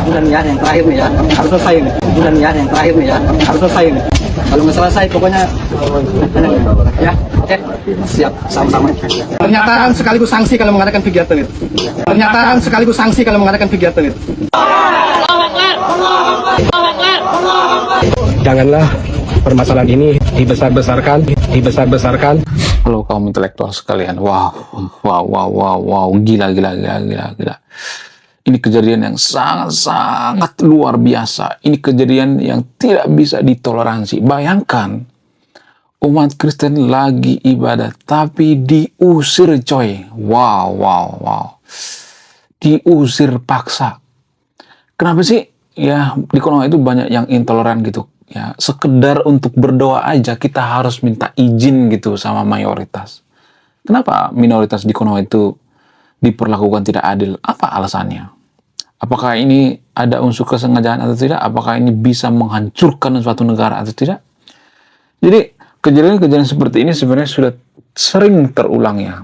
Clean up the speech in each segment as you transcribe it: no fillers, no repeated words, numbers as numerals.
bulan ya yang terakhir nih ya harus selesai nih. Bulan ya yang terakhir nih ya harus selesai nih. Kalau nggak selesai pokoknya ya oke siap sama-sama. Pernyataan sekaligus sanksi kalau mengadakan kegiatan itu. Pernyataan sekaligus sanksi kalau mengadakan kegiatan itu. Janganlah permasalahan ini dibesar-besarkan. Halo kaum intelektual sekalian, wow, gila. Ini kejadian yang sangat luar biasa. Ini kejadian yang tidak bisa ditoleransi. Bayangkan, umat Kristen lagi ibadah, tapi diusir coy. Wow. Diusir paksa. Kenapa sih? Ya, di Konoha itu banyak yang intoleran gitu. Ya, sekedar untuk berdoa aja kita harus minta izin gitu sama mayoritas. Kenapa minoritas di Konoha itu diperlakukan tidak adil? Apa alasannya? Apakah ini ada unsur kesengajaan atau tidak? Apakah ini bisa menghancurkan suatu negara atau tidak? Jadi kejadian-kejadian seperti ini sebenarnya sudah sering terulang ya.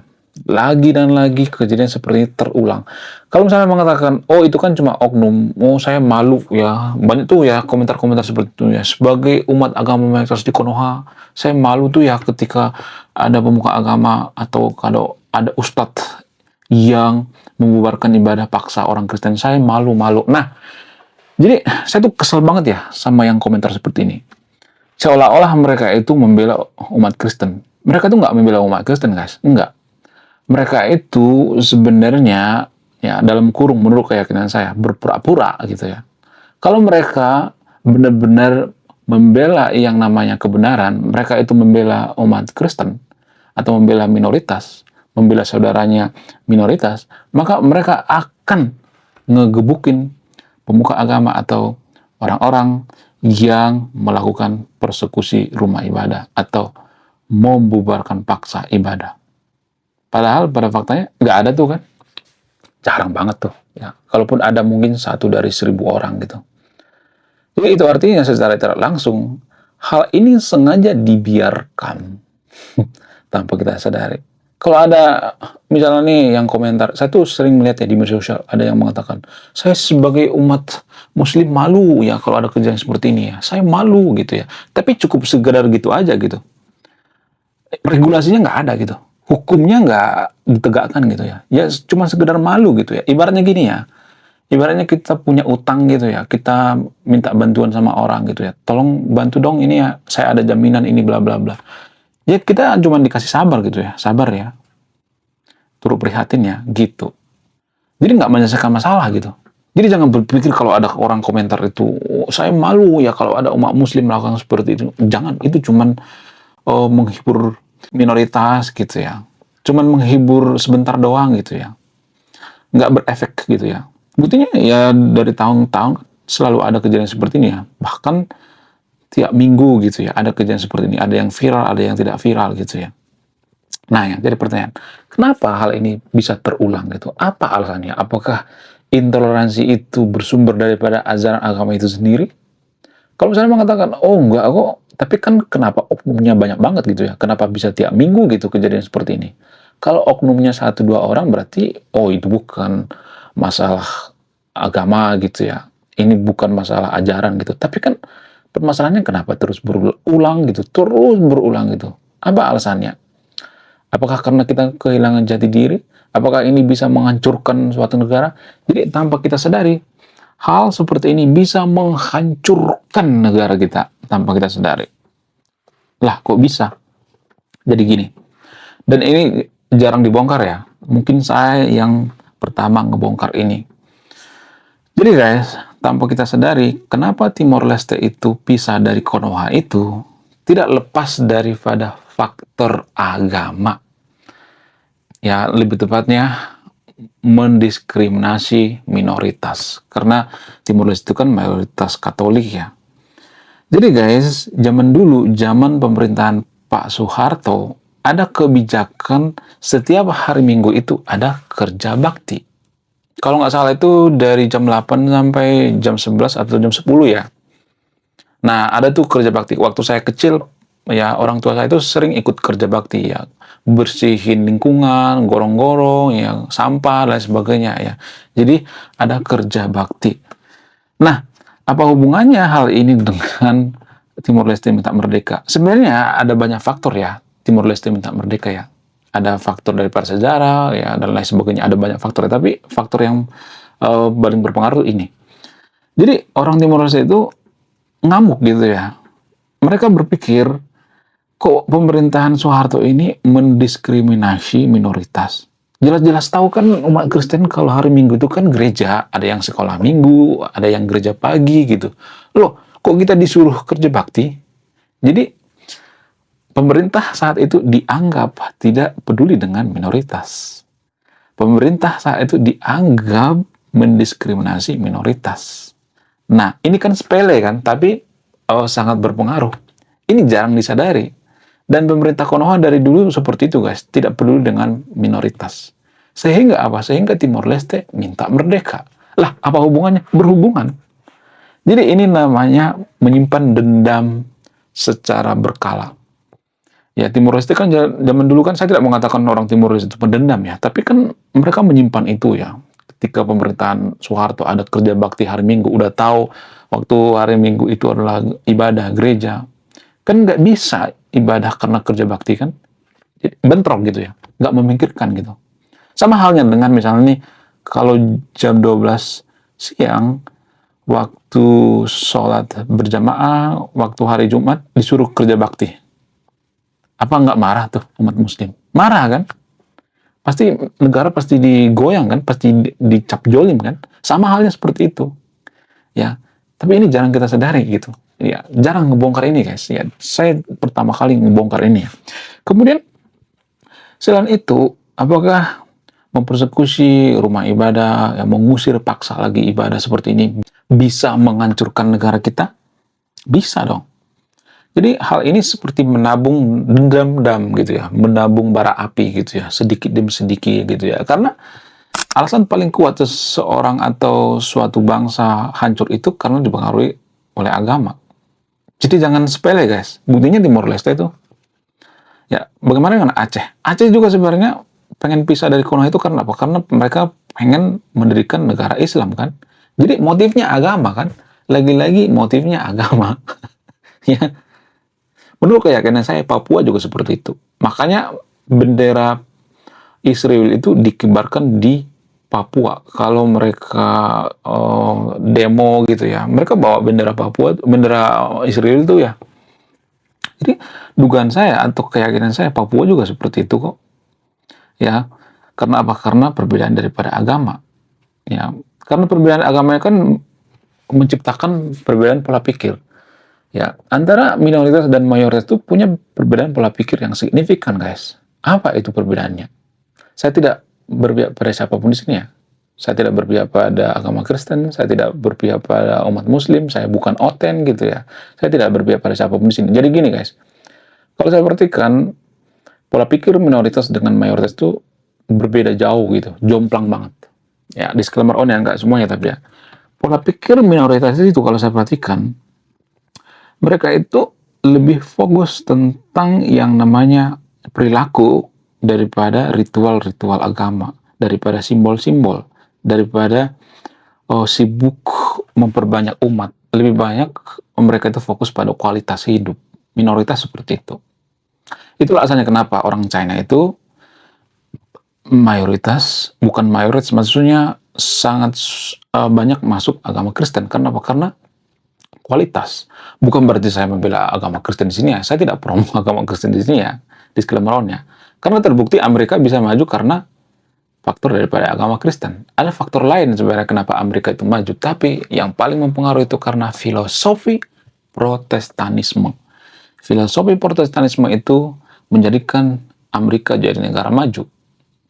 Lagi dan lagi kejadian seperti ini terulang. Kalau misalnya mengatakan, oh itu kan cuma oknum, oh saya malu ya. Banyak tuh ya komentar-komentar seperti itu ya. Sebagai umat agama mayoritas di Konoha, saya malu tuh ya ketika ada pemuka agama atau kalau ada ustadz yang membubarkan ibadah paksa orang Kristen. Saya malu-malu. Nah, jadi saya tuh kesel banget ya sama yang komentar seperti ini. Seolah-olah mereka itu membela umat Kristen. Mereka tuh nggak membela umat Kristen, guys. Enggak. Mereka itu sebenarnya ya dalam kurung menurut keyakinan saya berpura-pura gitu ya. Kalau mereka benar-benar membela yang namanya kebenaran, mereka itu membela umat Kristen atau membela minoritas, membela saudaranya minoritas, maka mereka akan ngegebukin pemuka agama atau orang-orang yang melakukan persekusi rumah ibadah atau membubarkan paksa ibadah. Padahal pada faktanya nggak ada tuh kan. Jarang banget tuh. Ya. Kalaupun ada mungkin 1 dari 1.000 orang gitu. Jadi itu artinya secara tidak langsung hal ini sengaja dibiarkan tanpa kita sadari. Kalau ada misalnya nih yang komentar, saya tuh sering melihat ya di media sosial ada yang mengatakan, saya sebagai umat Muslim malu ya kalau ada kejadian seperti ini ya. Saya malu gitu ya. Tapi cukup sekedar gitu aja gitu. Regulasinya nggak ada gitu. Hukumnya nggak ditegakkan gitu ya. Ya cuma sekedar malu gitu ya. Ibaratnya gini ya. Ibaratnya kita punya utang gitu ya. Kita minta bantuan sama orang gitu ya. Tolong bantu dong ini ya. Saya ada jaminan ini bla bla bla. Ya kita cuma dikasih sabar gitu ya. Sabar ya. Turut prihatin ya gitu. Jadi nggak menyelesaikan masalah gitu. Jadi jangan berpikir kalau ada orang komentar itu, oh, saya malu ya kalau ada umat Muslim melakukan seperti itu. Jangan, itu cuman menghibur minoritas gitu ya, cuman menghibur sebentar doang gitu ya, nggak berefek gitu ya. Buktinya ya dari tahun-tahun selalu ada kejadian seperti ini ya, bahkan tiap minggu gitu ya ada kejadian seperti ini, ada yang viral, ada yang tidak viral gitu ya. Nah yang jadi pertanyaan, kenapa hal ini bisa terulang gitu? Apa alasannya? Apakah intoleransi itu bersumber daripada ajaran agama itu sendiri? Kalau misalnya mengatakan, oh enggak kok, tapi kan kenapa oknumnya banyak banget gitu ya? Kenapa bisa tiap minggu gitu kejadian seperti ini? Kalau oknumnya 1-2 orang berarti, oh itu bukan masalah agama gitu ya. Ini bukan masalah ajaran gitu. Tapi kan permasalahannya kenapa terus berulang gitu? Terus berulang gitu. Apa alasannya? Apakah karena kita kehilangan jati diri? Apakah ini bisa menghancurkan suatu negara? Jadi tanpa kita sadari, hal seperti ini bisa menghancurkan negara kita tanpa kita sadari. Lah, kok bisa? Jadi gini. Dan ini jarang dibongkar ya. Mungkin saya yang pertama ngebongkar ini. Jadi guys, tanpa kita sadari, kenapa Timor Leste itu pisah dari Konoha itu tidak lepas daripada faktor agama. Ya, lebih tepatnya mendiskriminasi minoritas. Karena Timor Leste itu kan mayoritas Katolik ya. Jadi guys, zaman dulu, zaman pemerintahan Pak Soeharto, ada kebijakan setiap hari Minggu itu ada kerja bakti. Kalau nggak salah itu dari jam 8 sampai jam 11 atau jam 10 ya. Nah, ada tuh kerja bakti. Waktu saya kecil, ya orang tua saya itu sering ikut kerja bakti ya. Bersihin lingkungan, gorong-gorong, ya, sampah, dan sebagainya ya. Jadi ada kerja bakti. Nah, apa hubungannya hal ini dengan Timor Leste minta merdeka? Sebenarnya ada banyak faktor ya, Timor Leste minta merdeka ya. Ada faktor daripada sejarah ya dan lain sebagainya. Ada banyak faktor, tapi faktor yang paling berpengaruh ini. Jadi orang Timor Leste itu ngamuk gitu ya. Mereka berpikir kok pemerintahan Soeharto ini mendiskriminasi minoritas. Jelas-jelas tahu kan umat Kristen kalau hari Minggu itu kan gereja, ada yang sekolah Minggu, ada yang gereja pagi gitu. Loh, kok kita disuruh kerja bakti? Jadi pemerintah saat itu dianggap tidak peduli dengan minoritas. Pemerintah saat itu dianggap mendiskriminasi minoritas. Nah, ini kan sepele kan, tapi sangat berpengaruh. Ini jarang disadari. Dan pemerintah Konoha dari dulu seperti itu guys, tidak peduli dengan minoritas. Sehingga apa? Sehingga Timor Leste minta merdeka. Lah, apa hubungannya? Berhubungan. Jadi ini namanya menyimpan dendam secara berkala. Ya, Timor Leste kan zaman dulu kan, saya tidak mengatakan orang Timor Leste itu pendendam ya, tapi kan mereka menyimpan itu ya. Ketika pemerintahan Soeharto ada kerja bakti hari Minggu, udah tahu waktu hari Minggu itu adalah ibadah gereja, kan nggak bisa ibadah karena kerja bakti kan, bentrok gitu ya, nggak memikirkan gitu. Sama halnya dengan misalnya nih, kalau jam 12 siang, waktu sholat berjamaah, waktu hari Jumat, disuruh kerja bakti. Apa nggak marah tuh umat muslim? Marah kan? Pasti negara pasti digoyang kan? Pasti dicap jolim kan? Sama halnya seperti itu. Ya, tapi ini jarang kita sadari gitu. Ya, jarang ngebongkar ini guys. Ya, saya pertama kali ngebongkar ini ya. Kemudian selain itu, apakah mempersekusi rumah ibadah, ya, mengusir paksa lagi ibadah seperti ini bisa menghancurkan negara kita? Bisa dong. Jadi hal ini seperti menabung dendam gitu ya, menabung bara api gitu ya, sedikit demi sedikit gitu ya. Karena alasan paling kuat seseorang atau suatu bangsa hancur itu karena dipengaruhi oleh agama. Jadi jangan sepele guys. Buktinya Timor Leste itu. Ya, bagaimana dengan Aceh? Aceh juga sebenarnya pengen pisah dari Konoha itu karena apa? Karena mereka pengen mendirikan negara Islam kan. Jadi motifnya agama kan. Lagi-lagi motifnya agama. Ya. Menurut keyakinan saya Papua juga seperti itu. Makanya bendera Israel itu dikibarkan di Papua. Kalau mereka demo gitu ya, mereka bawa bendera Papua, bendera Israel itu ya. Jadi dugaan saya atau keyakinan saya Papua juga seperti itu kok. Ya, karena apa? Karena perbedaan daripada agama. Ya, karena perbedaan agama kan menciptakan perbedaan pola pikir. Ya, antara minoritas dan mayoritas itu punya perbedaan pola pikir yang signifikan, guys. Apa itu perbedaannya? Saya tidak berpihak pada siapapun di sini ya. Saya tidak berpihak pada agama Kristen, saya tidak berpihak pada umat Muslim, saya bukan oten gitu ya. Saya tidak berpihak pada siapapun di sini. Jadi gini, guys. Kalau saya perhatikan, pola pikir minoritas dengan mayoritas itu berbeda jauh gitu, jomplang banget. Ya, disclaimer on ya, nggak semuanya tapi ya. Pola pikir minoritas itu kalau saya perhatikan, mereka itu lebih fokus tentang yang namanya perilaku daripada ritual-ritual agama, daripada simbol-simbol, daripada sibuk memperbanyak umat. Lebih banyak mereka itu fokus pada kualitas hidup. Minoritas seperti itu. Itulah asalnya kenapa orang China itu mayoritas, bukan mayoritas, maksudnya sangat banyak masuk agama Kristen. Karena apa? Karena kualitas. Bukan berarti saya membela agama Kristen di sini ya. Saya tidak promo agama Kristen di sini ya. Disclaimer-nya. Karena terbukti Amerika bisa maju karena faktor daripada agama Kristen. Ada faktor lain sebenarnya kenapa Amerika itu maju. Tapi yang paling mempengaruhi itu karena filosofi Protestanisme. Filosofi Protestanisme itu menjadikan Amerika jadi negara maju.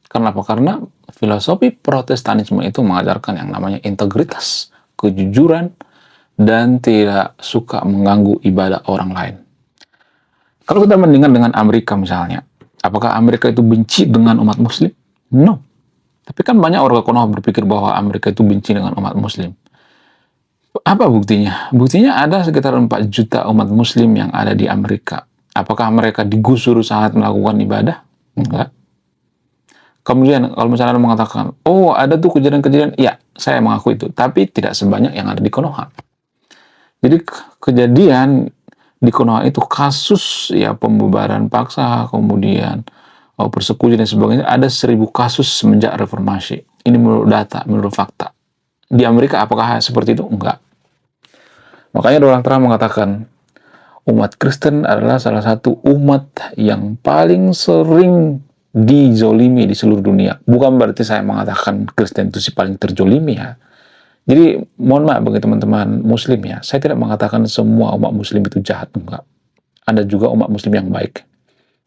Karena apa? Karena filosofi Protestanisme itu mengajarkan yang namanya integritas, kejujuran, dan tidak suka mengganggu ibadah orang lain. Kalau kita bandingkan dengan Amerika misalnya, apakah Amerika itu benci dengan umat Muslim? No. Tapi kan banyak orang Konoha berpikir bahwa Amerika itu benci dengan umat Muslim. Apa buktinya? Buktinya ada sekitar 4 juta umat Muslim yang ada di Amerika. Apakah mereka digusur saat melakukan ibadah? Enggak. Kemudian kalau misalnya mengatakan, oh ada tuh kejadian-kejadian, ya saya mengaku itu, tapi tidak sebanyak yang ada di Konoha. Jadi kejadian di Konoha itu kasus ya pembubaran paksa, kemudian persekusi dan sebagainya, ada 1.000 kasus semenjak reformasi. Ini menurut data, menurut fakta. Di Amerika apakah seperti itu? Enggak. Makanya Donald Trump mengatakan umat Kristen adalah salah satu umat yang paling sering dizolimi di seluruh dunia. Bukan berarti saya mengatakan Kristen itu si paling terjolimi ya. Jadi mohon maaf bagi teman-teman Muslim ya, saya tidak mengatakan semua umat Muslim itu jahat, enggak. Ada juga umat Muslim yang baik,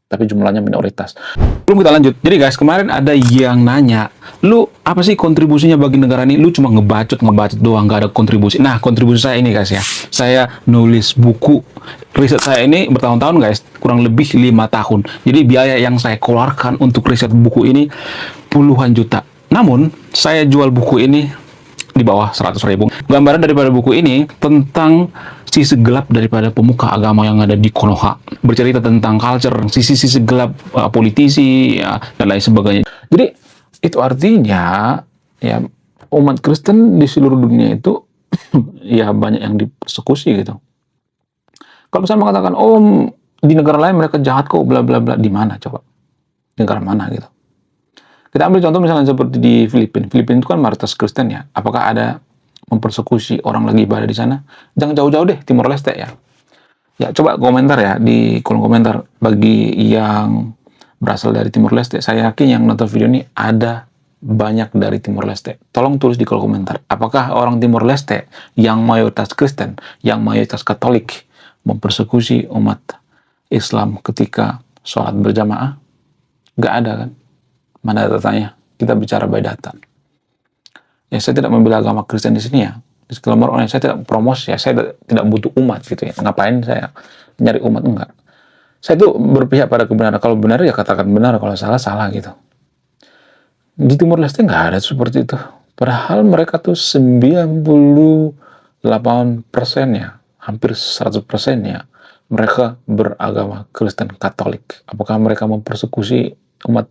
tapi jumlahnya minoritas. Belum kita lanjut. Jadi guys, kemarin ada yang nanya, lu apa sih kontribusinya bagi negara ini? Lu cuma ngebacot doang, nggak ada kontribusi. Nah, kontribusi saya ini guys ya, saya nulis buku. Riset saya ini bertahun-tahun guys, kurang lebih 5 tahun. Jadi biaya yang saya keluarkan untuk riset buku ini puluhan juta. Namun, saya jual buku ini di bawah 100.000. Gambaran daripada buku ini tentang sisi gelap daripada pemuka agama yang ada di Konoha. Bercerita tentang culture, sisi-sisi gelap politisi, ya, dan lain sebagainya. Jadi, itu artinya ya umat Kristen di seluruh dunia itu ya banyak yang dipersekusi gitu. Kalau saya mengatakan, oh di negara lain mereka jahat kok, bla bla bla, di mana coba? Negara mana gitu? Kita ambil contoh misalnya seperti di Filipina. Filipina itu kan mayoritas Kristen ya. Apakah ada mempersekusi orang lagi ibadah di sana? Jangan jauh-jauh deh, Timor Leste ya. Ya coba komentar ya di kolom komentar bagi yang berasal dari Timor Leste. Saya yakin yang nonton video ini ada banyak dari Timor Leste. Tolong tulis di kolom komentar. Apakah orang Timor Leste yang mayoritas Kristen, yang mayoritas Katolik mempersekusi umat Islam ketika sholat berjamaah? Gak ada kan? Mana datanya? Kita bicara by data. Ya, saya tidak membela agama Kristen di sini ya. Disclaimer online, saya tidak promosi ya. Saya tidak butuh umat gitu ya. Ngapain saya nyari umat? Enggak. Saya itu berpihak pada kebenaran. Kalau benar ya katakan benar, kalau salah salah gitu. Di Timor Leste nggak ada seperti itu. Padahal mereka tuh 98% ya, hampir 100% ya, mereka beragama Kristen Katolik. Apakah mereka mempersekusi umat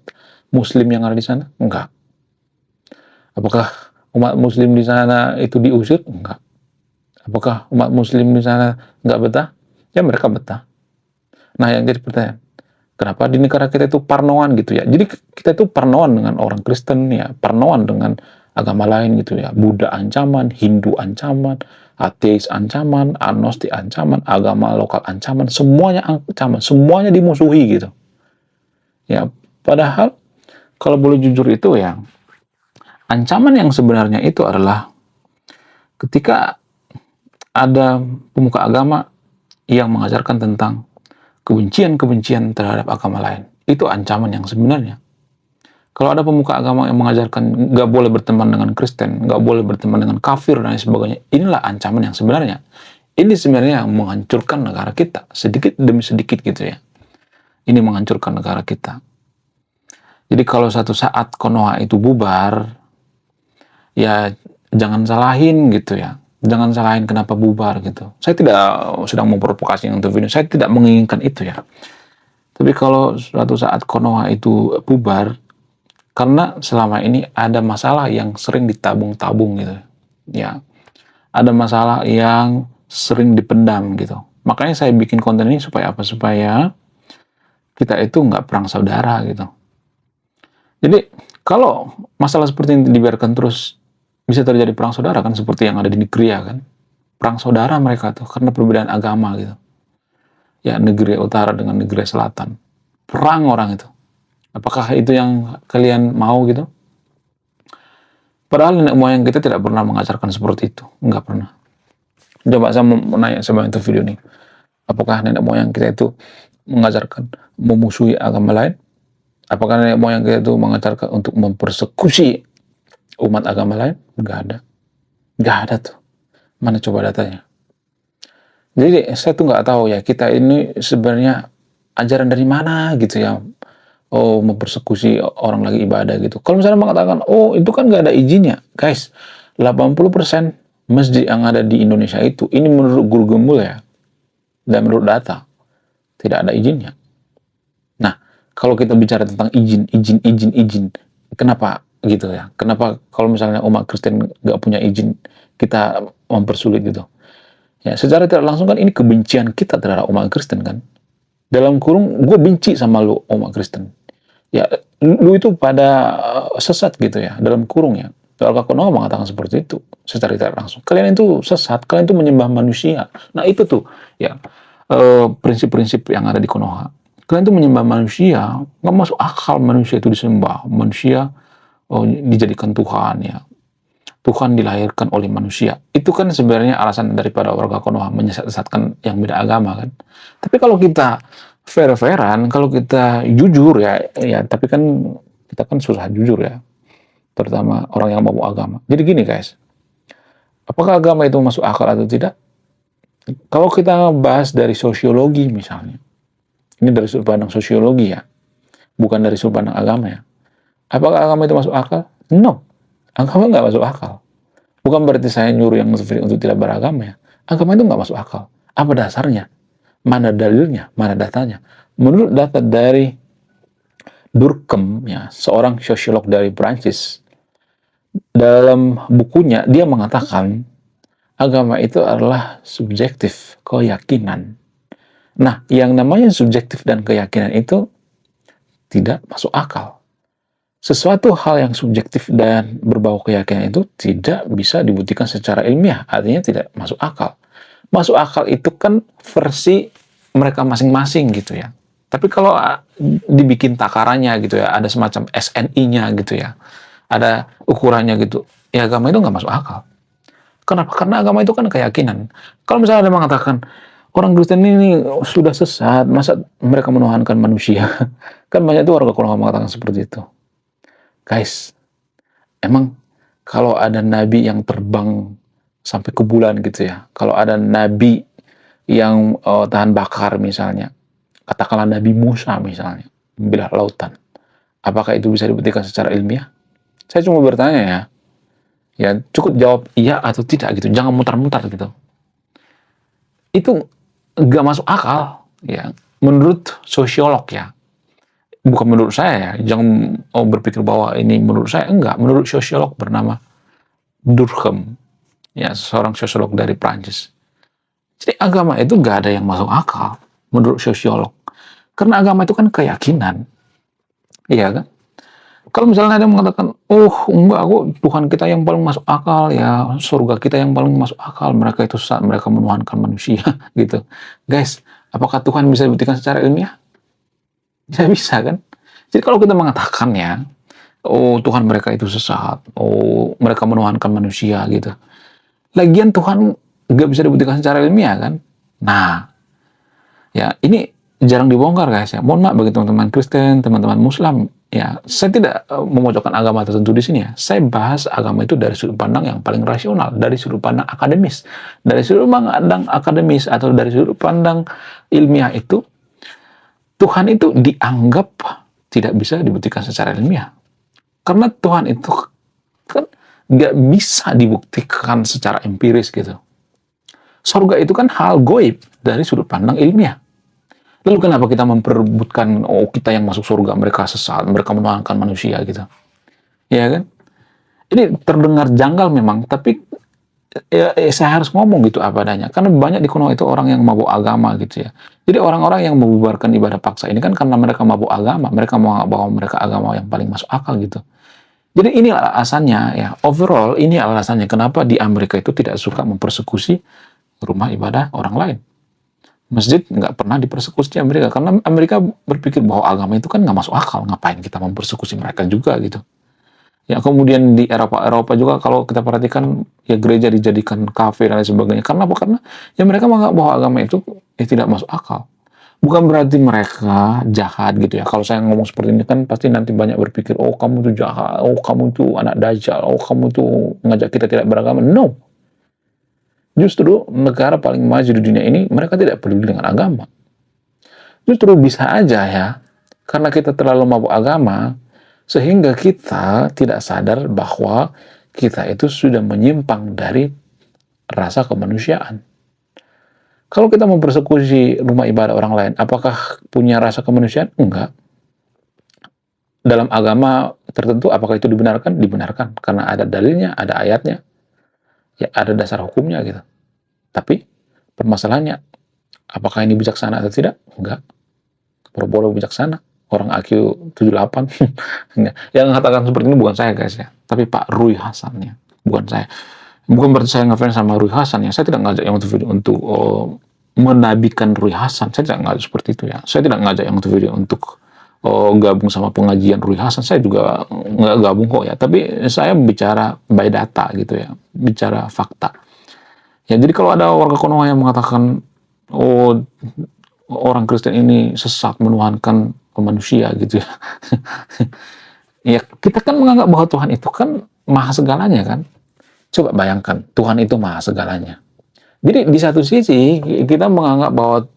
Muslim yang ada di sana? Enggak. Apakah umat Muslim di sana itu diusir? Enggak. Apakah umat Muslim di sana enggak betah? Ya mereka betah. Nah yang jadi pertanyaan, kenapa di negara kita itu parnoan gitu ya? Jadi kita itu parnoan dengan orang Kristen ya, parnoan dengan agama lain gitu ya. Buddha ancaman, Hindu ancaman, ateis ancaman, agnostik ancaman, agama lokal ancaman, semuanya ancaman, semuanya dimusuhi gitu. Ya, padahal kalau boleh jujur itu ya, ancaman yang sebenarnya itu adalah ketika ada pemuka agama yang mengajarkan tentang kebencian-kebencian terhadap agama lain. Itu ancaman yang sebenarnya. Kalau ada pemuka agama yang mengajarkan nggak boleh berteman dengan Kristen, nggak boleh berteman dengan kafir dan lain sebagainya, inilah ancaman yang sebenarnya. Ini sebenarnya yang menghancurkan negara kita, sedikit demi sedikit gitu ya. Ini menghancurkan negara kita. Jadi kalau satu saat Konoha itu bubar, ya jangan salahin gitu ya. Jangan salahin kenapa bubar gitu. Saya tidak sedang memprovokasi untuk video. Saya tidak menginginkan itu ya. Tapi kalau suatu saat Konoha itu bubar, karena selama ini ada masalah yang sering ditabung-tabung gitu. Ya, ada masalah yang sering dipendam gitu. Makanya saya bikin konten ini supaya apa? Supaya kita itu nggak perang saudara gitu. Jadi kalau masalah seperti ini dibiarkan terus, bisa terjadi perang saudara kan, seperti yang ada di Nigeria kan. Perang saudara mereka tuh karena perbedaan agama gitu. Ya, negeri utara dengan negeri selatan. Perang orang itu. Apakah itu yang kalian mau gitu? Padahal nenek moyang kita tidak pernah mengajarkan seperti itu. Enggak pernah. Coba saya mau nanya sama itu video ini. Apakah nenek moyang kita itu mengajarkan memusuhi agama lain? Apakah nenek moyang kita itu mengajarkan untuk mempersekusi umat agama lain? Enggak ada. Enggak ada tuh. Mana coba datanya? Jadi saya tuh nggak tahu ya, kita ini sebenarnya ajaran dari mana gitu ya. Oh, mempersekusi orang lagi ibadah gitu. Kalau misalnya mengatakan, oh itu kan nggak ada izinnya. Guys, 80% masjid yang ada di Indonesia itu, ini menurut guru gembul ya, dan menurut data, tidak ada izinnya. Nah, kalau kita bicara tentang izin, kenapa gitu ya? Kenapa kalau misalnya umat Kristen nggak punya izin, kita mempersulit gitu? Ya, secara tidak langsung kan ini kebencian kita terhadap umat Kristen kan? Dalam kurung, gue benci sama lu umat Kristen. Ya, lu itu pada sesat gitu ya, dalam kurung ya. Warga Konoha mengatakan seperti itu secara tidak langsung. Kalian itu sesat, kalian itu menyembah manusia. Nah itu tuh ya prinsip-prinsip yang ada di Konoha. Kalian itu menyembah manusia, nggak masuk akal manusia itu disembah. Manusia dijadikan Tuhan ya. Tuhan dilahirkan oleh manusia. Itu kan sebenarnya alasan daripada warga Konoha menyesatkan yang beda agama kan. Tapi kalau kita fair-fairan, kalau kita jujur ya tapi kan kita kan susah jujur ya. Terutama orang yang mau agama. Jadi gini guys, apakah agama itu masuk akal atau tidak? Kalau kita bahas dari sosiologi misalnya, ini dari sudut pandang sosiologi ya, bukan dari sudut pandang agama ya. Apakah agama itu masuk akal? No, agama nggak masuk akal. Bukan berarti saya nyuruh yang muslim untuk tidak beragama ya. Agama itu nggak masuk akal. Apa dasarnya? Mana dalilnya? Mana datanya? Menurut data dari Durkheim, ya, seorang sosiolog dari Prancis, dalam bukunya dia mengatakan agama itu adalah subjektif, keyakinan. Nah, yang namanya subjektif dan keyakinan itu tidak masuk akal. Sesuatu hal yang subjektif dan berbau keyakinan itu tidak bisa dibuktikan secara ilmiah, artinya tidak masuk akal. Masuk akal itu kan versi mereka masing-masing gitu ya. Tapi kalau dibikin takarannya gitu ya, ada semacam SNI-nya gitu ya, ada ukurannya gitu, ya agama itu nggak masuk akal. Kenapa? Karena agama itu kan keyakinan. Kalau misalnya ada mengatakan, orang Kristen ini sudah sesat, masa mereka menuhankan manusia? Kan banyak tuh warga Konoha mengatakan seperti itu. Guys, emang kalau ada nabi yang terbang sampai ke bulan gitu ya, kalau ada nabi yang tahan bakar misalnya, katakanlah Nabi Musa misalnya, membelah lautan, apakah itu bisa dibuktikan secara ilmiah? Saya cuma bertanya ya cukup jawab iya atau tidak gitu, jangan mutar-mutar gitu. Itu nggak masuk akal ya, menurut sosiolog ya, bukan menurut saya ya, jangan berpikir bahwa ini menurut saya, enggak, menurut sosiolog bernama Durkheim, ya seorang sosiolog dari Prancis. Jadi agama itu nggak ada yang masuk akal menurut sosiolog, karena agama itu kan keyakinan, iya kan? Kalau misalnya ada yang mengatakan, oh enggak, kok Tuhan kita yang paling masuk akal ya, surga kita yang paling masuk akal, mereka itu saat mereka menuhankan manusia gitu. Guys, apakah Tuhan bisa dibuktikan secara ilmiah? Tidak bisa kan? Jadi kalau kita mengatakan ya, oh Tuhan mereka itu sesat, oh mereka menuhankan manusia gitu. Lagian Tuhan nggak bisa dibuktikan secara ilmiah kan? Nah, ya ini jarang dibongkar guys ya. Mohon maaf bagi teman-teman Kristen, teman-teman Muslim. Ya, saya tidak memojokkan agama tertentu di sini ya. Saya bahas agama itu dari sudut pandang yang paling rasional, dari sudut pandang akademis. Dari sudut pandang akademis atau dari sudut pandang ilmiah itu, Tuhan itu dianggap tidak bisa dibuktikan secara ilmiah. Karena Tuhan itu kan nggak bisa dibuktikan secara empiris gitu. Surga itu kan hal goib dari sudut pandang ilmiah. Lalu kenapa kita memperebutkan, oh kita yang masuk surga, mereka sesat, mereka menuhankan manusia gitu. Ya kan? Ini terdengar janggal memang, tapi saya harus ngomong gitu apa adanya. Karena banyak di Konoha itu orang yang mabuk agama gitu ya. Jadi orang-orang yang membubarkan ibadah paksa ini kan karena mereka mabuk agama, mereka mau bahwa mereka agama yang paling masuk akal gitu. Jadi ini alasannya ya, overall ini alasannya kenapa di Amerika itu tidak suka mempersekusi rumah ibadah orang lain. Masjid nggak pernah dipersekusi di Amerika, karena Amerika berpikir bahwa agama itu kan nggak masuk akal, ngapain kita mempersekusi mereka juga gitu. Ya kemudian di Eropa juga kalau kita perhatikan ya gereja dijadikan kafe dan lain sebagainya. Karena apa? Karena ya mereka menganggap bahwa agama itu tidak masuk akal. Bukan berarti mereka jahat gitu ya. Kalau saya ngomong seperti ini kan pasti nanti banyak berpikir, oh kamu tuh jahat, oh kamu tuh anak dajjal, oh kamu tuh mengajak kita tidak beragama. No. Justru negara paling maju di dunia ini mereka tidak peduli dengan agama. Justru bisa aja ya, karena kita terlalu mabuk agama, sehingga kita tidak sadar bahwa kita itu sudah menyimpang dari rasa kemanusiaan. Kalau kita mempersekusi rumah ibadah orang lain, apakah punya rasa kemanusiaan? Enggak. dalam agama tertentu apakah itu dibenarkan? Dibenarkan karena ada dalilnya, ada ayatnya, ya ada dasar hukumnya gitu. Tapi permasalahannya, apakah ini bijaksana atau tidak? Enggak. Boro-boro bijaksana. Orang IQ 78. Yang mengatakan seperti ini bukan saya guys ya, tapi Pak Rui Hasan ya, bukan saya. Bukan berarti saya ngefans sama Rui Hasan ya. Saya tidak ngajak yang untuk menabikan Rui Hasan. Saya tidak ngajak seperti itu ya. Saya tidak ngajak yang video untuk gabung sama pengajian Rui Hasan. Saya juga nggak gabung kok ya. Tapi saya bicara by data gitu ya, bicara fakta. Ya jadi kalau ada warga Konoha yang mengatakan orang Kristen ini sesat menuhankan manusia gitu ya. Ya kita kan menganggap bahwa Tuhan itu kan maha segalanya kan. Coba bayangkan, Tuhan itu maha segalanya. Jadi di satu sisi kita menganggap bahwa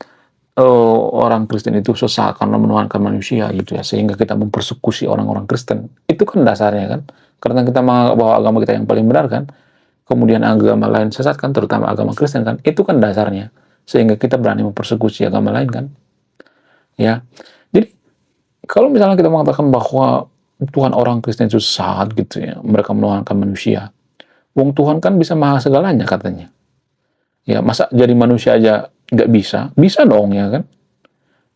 orang Kristen itu sesat karena menuhankan manusia gitu ya, sehingga kita mempersekusi orang-orang Kristen. Itu kan dasarnya kan, karena kita menganggap bahwa agama kita yang paling benar kan, kemudian agama lain sesat kan, terutama agama Kristen kan, itu kan dasarnya, sehingga kita berani mempersekusi agama lain kan. Ya, jadi kalau misalnya kita mengatakan bahwa Tuhan orang Kristen itu sesat gitu ya, mereka menuhankan manusia, wong Tuhan kan bisa maha segalanya katanya. Ya masa jadi manusia aja nggak bisa? Bisa dong ya kan?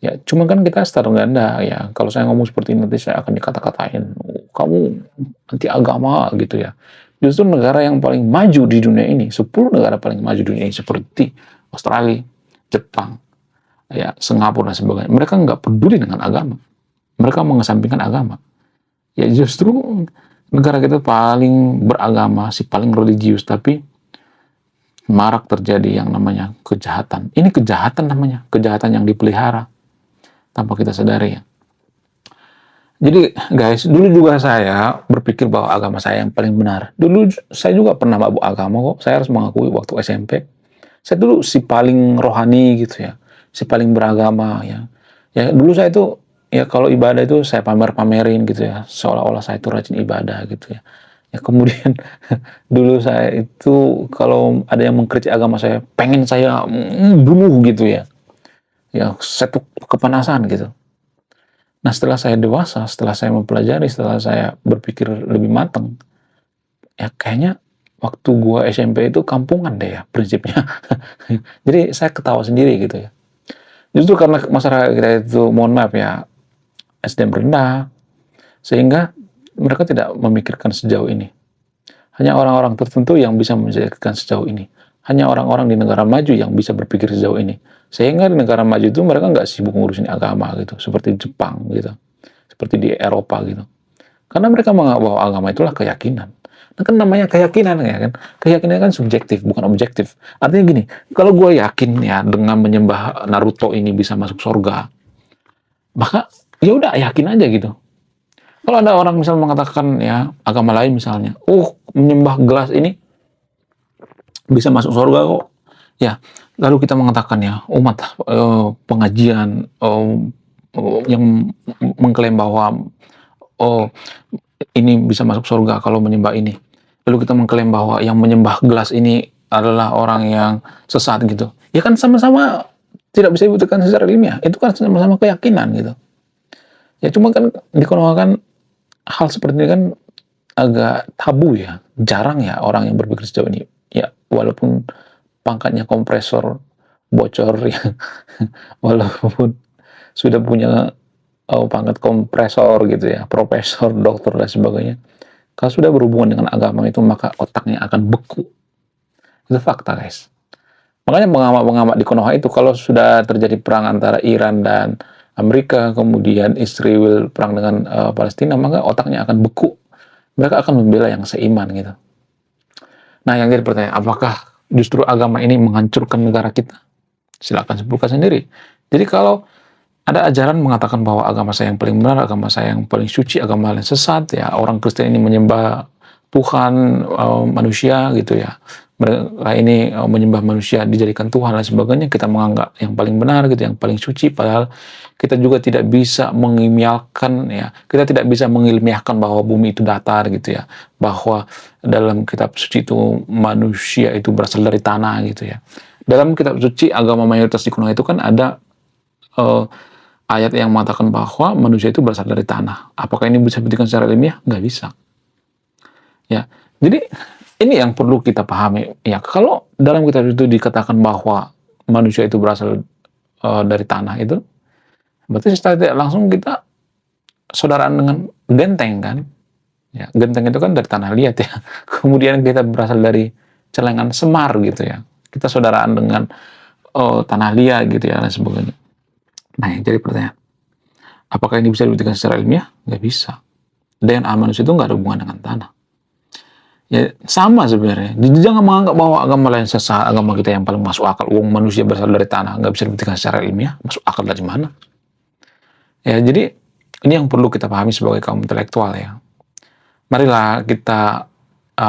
Ya cuma kan kita setara ganda ya. Kalau saya ngomong seperti ini nanti saya akan dikata-katain, kamu anti agama gitu ya. Justru negara yang paling maju di dunia ini, 10 negara paling maju di dunia ini seperti Australia, Jepang, ya Singapura dan sebagainya. Mereka nggak peduli dengan agama. Mereka mengesampingkan agama. Ya justru negara kita paling beragama, si paling religius, tapi marak terjadi yang namanya kejahatan. Ini kejahatan namanya, kejahatan yang dipelihara tanpa kita sadari ya. Jadi guys, dulu juga saya berpikir bahwa agama saya yang paling benar. Dulu saya juga pernah mabuk agama kok. Saya harus mengakui waktu SMP. Saya dulu si paling rohani gitu ya, si paling beragama ya. Ya dulu saya itu ya kalau ibadah itu saya pamer-pamerin gitu ya, seolah-olah saya itu rajin ibadah gitu ya. Ya kemudian dulu saya itu kalau ada yang mengkritik agama saya, pengen saya bunuh gitu ya. Ya saya tuh kepanasan gitu. Nah setelah saya dewasa, setelah saya mempelajari, setelah saya berpikir lebih matang, ya kayaknya waktu gua SMP itu kampungan deh ya prinsipnya. Jadi saya ketawa sendiri gitu ya. Justru karena masyarakat kita itu, mohon maaf ya, SDM rendah, sehingga mereka tidak memikirkan sejauh ini. Hanya orang-orang tertentu yang bisa memikirkan sejauh ini. Hanya orang-orang di negara maju yang bisa berpikir sejauh ini. Sehingga di negara maju itu mereka nggak sibuk ngurusin agama gitu, seperti Jepang gitu, seperti di Eropa gitu. Karena mereka menganggap bahwa agama itulah keyakinan. Nah kan namanya keyakinan ya kan. Keyakinan kan subjektif, bukan objektif. Artinya gini, kalau gue yakin ya dengan menyembah Naruto ini bisa masuk surga, maka ya udah yakin aja gitu. Kalau ada orang misalnya mengatakan ya agama lain misalnya, menyembah gelas ini bisa masuk surga kok. Ya, lalu kita mengatakan ya umat pengajian yang mengklaim bahwa ini bisa masuk surga kalau menyembah ini. Lalu kita mengklaim bahwa yang menyembah gelas ini adalah orang yang sesat gitu. Ya kan sama-sama tidak bisa dibuktikan secara ilmiah. Itu kan sama-sama keyakinan gitu. Ya cuma kan di Konoha kan hal seperti ini kan agak tabu ya. Jarang ya orang yang berpikir sejauh ini. Ya walaupun pangkatnya kompresor bocor ya. Walaupun sudah punya pangkat kompresor gitu ya, profesor, dokter dan sebagainya. Kalau sudah berhubungan dengan agama itu maka otaknya akan beku. Itu fakta guys. Makanya pengamat-pengamat di Konoha itu kalau sudah terjadi perang antara Iran dan Amerika, kemudian Israel perang dengan Palestina, maka otaknya akan beku. Mereka akan membela yang seiman gitu. Nah yang jadi pertanyaan, apakah justru agama ini menghancurkan negara kita? Silakan sebutkan sendiri. Jadi kalau ada ajaran mengatakan bahwa agama saya yang paling benar, agama saya yang paling suci, agama lain sesat, ya orang Kristen ini menyembah Tuhan manusia gitu ya. Mereka ini menyembah manusia dijadikan Tuhan dan sebagainya, kita menganggap yang paling benar gitu, yang paling suci, padahal kita juga tidak bisa mengilmiahkan ya, kita tidak bisa mengilmiahkan bahwa bumi itu datar gitu ya, bahwa dalam kitab suci itu manusia itu berasal dari tanah gitu ya. Dalam kitab suci agama mayoritas di Konoha itu kan ada ayat yang mengatakan bahwa manusia itu berasal dari tanah. Apakah ini bisa dibuktikan secara ilmiah? Nggak bisa. Ya, jadi ini yang perlu kita pahami. Ya, kalau dalam kitab itu dikatakan bahwa manusia itu berasal dari tanah itu, berarti secara tidak langsung kita saudaraan dengan genteng kan? Ya, genteng itu kan dari tanah liat ya. Kemudian kita berasal dari celengan Semar gitu ya. Kita saudaraan dengan tanah liat gitu ya dan sebagainya. Nah, yang jadi pertanyaan, apakah ini bisa dibuktikan secara ilmiah? Nggak bisa. DNA manusia itu nggak ada hubungan dengan tanah. Ya, sama sebenarnya. Jangan menganggap bahwa agama lain sesat, agama kita yang paling masuk akal. Manusia berasal dari tanah, nggak bisa dibuktikan secara ilmiah. Masuk akal dari mana? Ya, jadi ini yang perlu kita pahami sebagai kaum intelektual ya. Marilah kita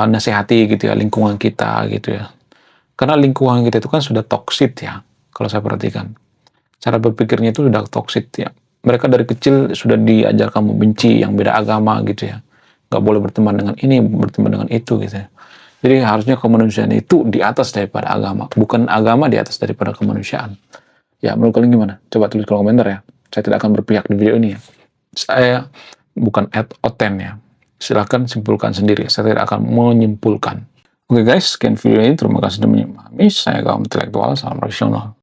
nasihati gitu ya lingkungan kita gitu ya. Karena lingkungan kita itu kan sudah toksik ya. Kalau saya perhatikan, cara berpikirnya itu sudah toksik ya. Mereka dari kecil sudah diajarkan membenci yang beda agama gitu ya. Nggak boleh berteman dengan ini, berteman dengan itu gitu ya. Jadi harusnya kemanusiaan itu di atas daripada agama, bukan agama di atas daripada kemanusiaan. Ya, menurut kalian gimana? Coba tulis kolom komentar ya. Saya tidak akan berpihak di video ini ya. Saya bukan oten ya. Silakan simpulkan sendiri. Saya tidak akan menyimpulkan. Oke guys, sekian video ini. Terima kasih sudah memahami. Saya kaum intelektual. Salam rasional.